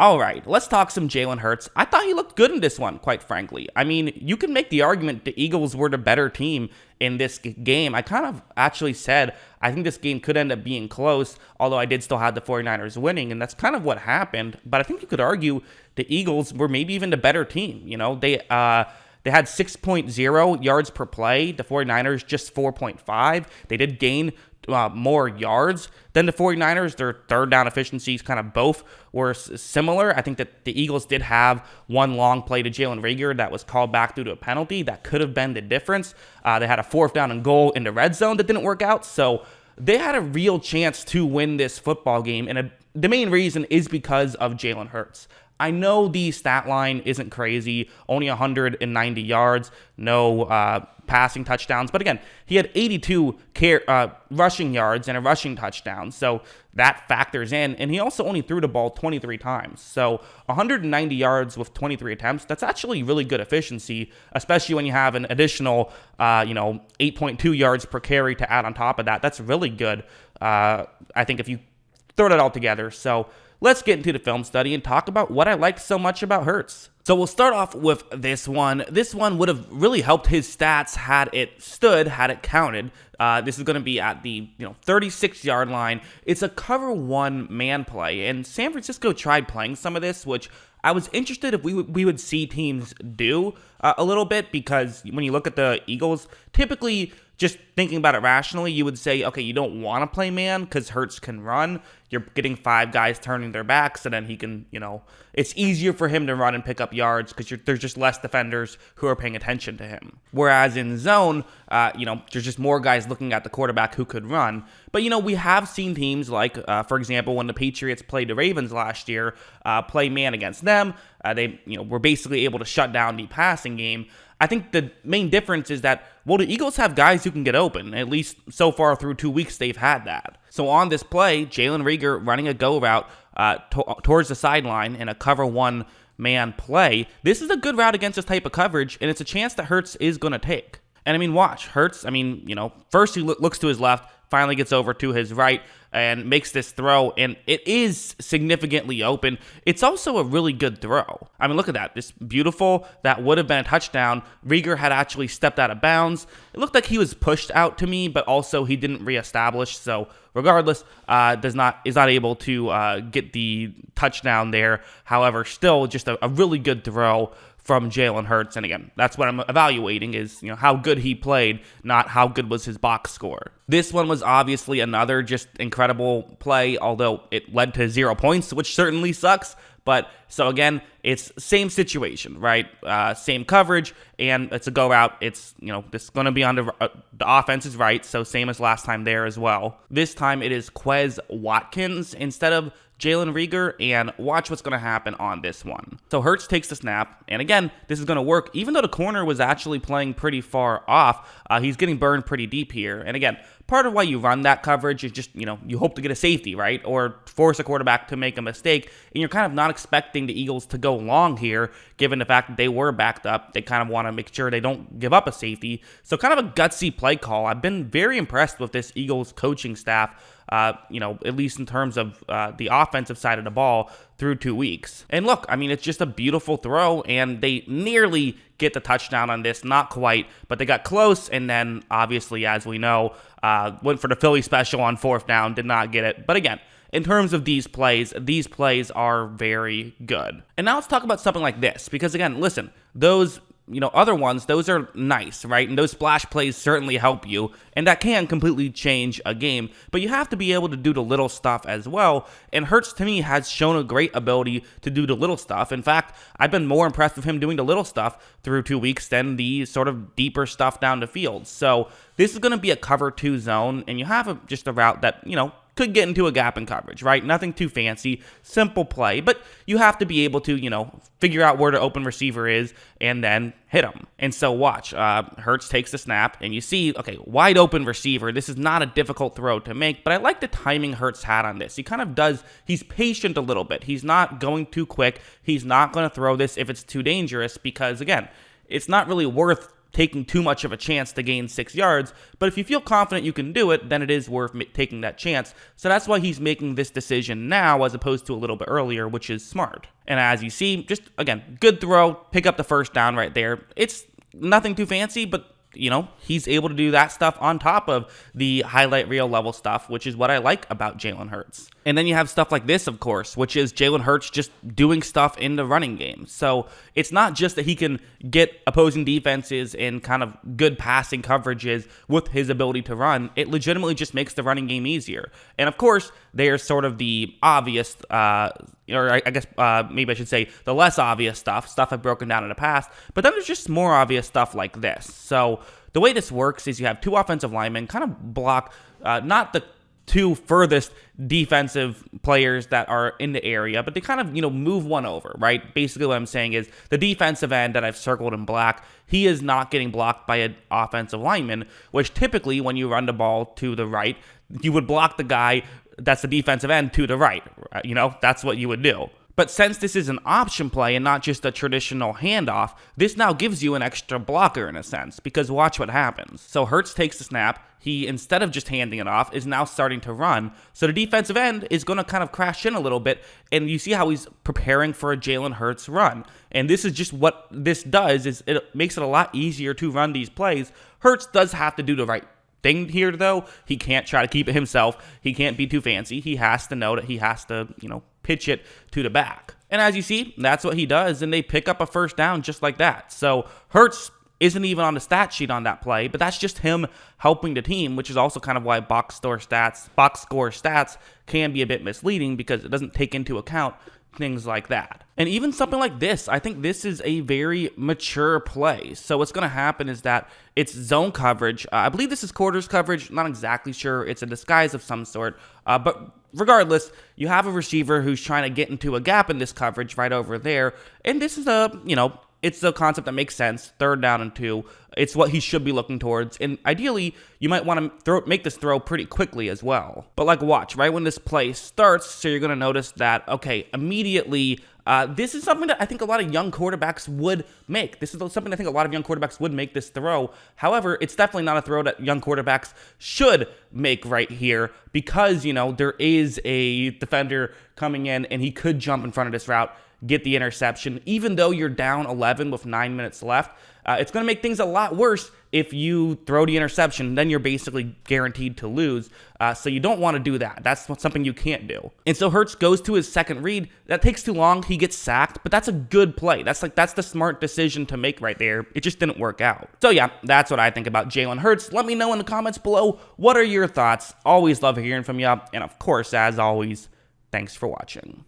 All right, let's talk some Jalen Hurts. I thought he looked good in this one, quite frankly. I mean, you can make the argument the Eagles were the better team in this game. I kind of actually said I think this game could end up being close, although I did still have the 49ers winning, and that's kind of what happened. But I think you could argue the Eagles were maybe even the better team. You know, they had 6.0 yards per play. The 49ers just 4.5. They did gain more yards than the 49ers. Their third down efficiencies kind of both were similar. I think that the Eagles did have one long play to Jalen Reagor that was called back due to a penalty. That could have been the difference. They had a 4th down and goal in the red zone that didn't work out. So they had a real chance to win this football game. And the main reason is because of Jalen Hurts. I know the stat line isn't crazy, only 190 yards, no passing touchdowns. But again, he had 82 rushing yards and a rushing touchdown. So that factors in. And he also only threw the ball 23 times. So 190 yards with 23 attempts, that's actually really good efficiency, especially when you have an additional 8.2 yards per carry to add on top of that. That's really good, I think, if you throw that all together. So let's get into the film study and talk about what I liked so much about Hurts. So we'll start off with this one. This one would have really helped his stats had it stood, had it counted. This is going to be at the 36-yard line. It's a cover one man play, and San Francisco tried playing some of this, which I was interested if we would see teams do a little bit, because when you look at the Eagles, typically, just thinking about it rationally, you would say, okay, you don't want to play man because Hurts can run. You're getting 5 guys turning their backs, and then he can, it's easier for him to run and pick up yards because there's just less defenders who are paying attention to him. Whereas in zone, there's just more guys looking at the quarterback who could run. But, we have seen teams like, for example, when the Patriots played the Ravens last year, play man against them. They, were basically able to shut down the passing game. I think the main difference is that, the Eagles have guys who can get open. At least so far through 2 weeks, they've had that. So on this play, Jalen Reagor running a go route towards the sideline in a cover one man play. This is a good route against this type of coverage, and it's a chance that Hurts is going to take. And watch. Hurts, first he looks to his left, finally gets over to his right, and makes this throw, and it is significantly open. It's also a really good throw. Look at that. This beautiful, that would have been a touchdown. Reagor had actually stepped out of bounds. It looked like he was pushed out to me, but also he didn't reestablish, so regardless, is not able to get the touchdown there. However, still just a really good throw from Jalen Hurts. And again, that's what I'm evaluating is, how good he played, not how good was his box score. This one was obviously another just incredible play, although it led to 0 points, which certainly sucks. But so again, it's same situation, right? Same coverage, and it's a go route. It's, this is going to be on the offense's right, so same as last time there as well. This time it is Quez Watkins instead of Jalen Reagor, and watch what's going to happen on this one. So Hurts takes the snap, and again, this is going to work. Even though the corner was actually playing pretty far off, he's getting burned pretty deep here. And again, part of why you run that coverage is just, you hope to get a safety, right? Or force a quarterback to make a mistake, and you're kind of not expecting the Eagles to go long here, given the fact that they were backed up. They kind of want to make sure they don't give up a safety. So kind of a gutsy play call. I've been very impressed with this Eagles coaching staff, at least in terms of the offensive side of the ball through 2 weeks. And look, it's just a beautiful throw, and they nearly get the touchdown on this. Not quite, but they got close, and then obviously, as we know, went for the Philly special on 4th down, did not get it. But again, in terms of these plays are very good. And now let's talk about something like this, because again, listen, those other ones, those are nice, right? And those splash plays certainly help you, and that can completely change a game, but you have to be able to do the little stuff as well, and Hurts, to me, has shown a great ability to do the little stuff. In fact, I've been more impressed with him doing the little stuff through 2 weeks than the sort of deeper stuff down the field. So this is going to be a cover 2 zone, and you have just a route that, could get into a gap in coverage, right? Nothing too fancy, simple play, but you have to be able to, figure out where the open receiver is and then hit him. And so watch, Hurts takes the snap, and you see, okay, wide open receiver. This is not a difficult throw to make, but I like the timing Hurts had on this. He kind of does, he's patient a little bit. He's not going too quick. He's not going to throw this if it's too dangerous because, again, it's not really worth taking too much of a chance to gain 6 yards, but if you feel confident you can do it, then it is worth taking that chance. So that's why he's making this decision now as opposed to a little bit earlier, which is smart. And as you see, just again, good throw, pick up the first down right there. It's nothing too fancy, but he's able to do that stuff on top of the highlight reel level stuff, which is what I like about Jalen Hurts. And then you have stuff like this, of course, which is Jalen Hurts just doing stuff in the running game. So it's not just that he can get opposing defenses in kind of good passing coverages with his ability to run. It legitimately just makes the running game easier. And of course, there's sort of the obvious, or I guess maybe I should say the less obvious stuff I've broken down in the past. But then there's just more obvious stuff like this. So the way this works is you have two offensive linemen kind of block, not the two furthest defensive players that are in the area, but they kind of, move one over, right? Basically what I'm saying is the defensive end that I've circled in black, he is not getting blocked by an offensive lineman, which typically when you run the ball to the right, you would block the guy that's the defensive end to the right. That's what you would do. But since this is an option play and not just a traditional handoff, this now gives you an extra blocker in a sense, because watch what happens. So Hurts takes the snap. He, instead of just handing it off, is now starting to run. So the defensive end is going to kind of crash in a little bit, and you see how he's preparing for a Jalen Hurts run. And this is just what this does, is it makes it a lot easier to run these plays. Hurts does have to do the right thing here, though. He can't try to keep it himself. He can't be too fancy. He has to know that he has to, pitch it to the back. And as you see, that's what he does, and they pick up a first down just like that. So Hurts isn't even on the stat sheet on that play, but that's just him helping the team, which is also kind of why box score stats can be a bit misleading, because it doesn't take into account things like that. And even something like this, I think this is a very mature play. So what's going to happen is that it's zone coverage. I believe this is quarters coverage. Not exactly sure. It's a disguise of some sort. But regardless, you have a receiver who's trying to get into a gap in this coverage right over there. And this is it's a concept that makes sense. 3rd down and 2. It's what he should be looking towards. And ideally, you might want to make this throw pretty quickly as well. But watch, right when this play starts, so you're going to notice that, okay, immediately, this is something that I think a lot of young quarterbacks would make. This is something I think a lot of young quarterbacks would make this throw. However, it's definitely not a throw that young quarterbacks should make right here, because, there is a defender coming in and he could jump in front of this route, get the interception. Even though you're down 11 with 9 minutes left, it's going to make things a lot worse if you throw the interception. Then you're basically guaranteed to lose. So you don't want to do that. That's something you can't do. And so Hurts goes to his second read. That takes too long. He gets sacked, but that's a good play. That's the smart decision to make right there. It just didn't work out. So yeah, that's what I think about Jalen Hurts. Let me know in the comments below. What are your thoughts? Always love hearing from you. And of course, as always, thanks for watching.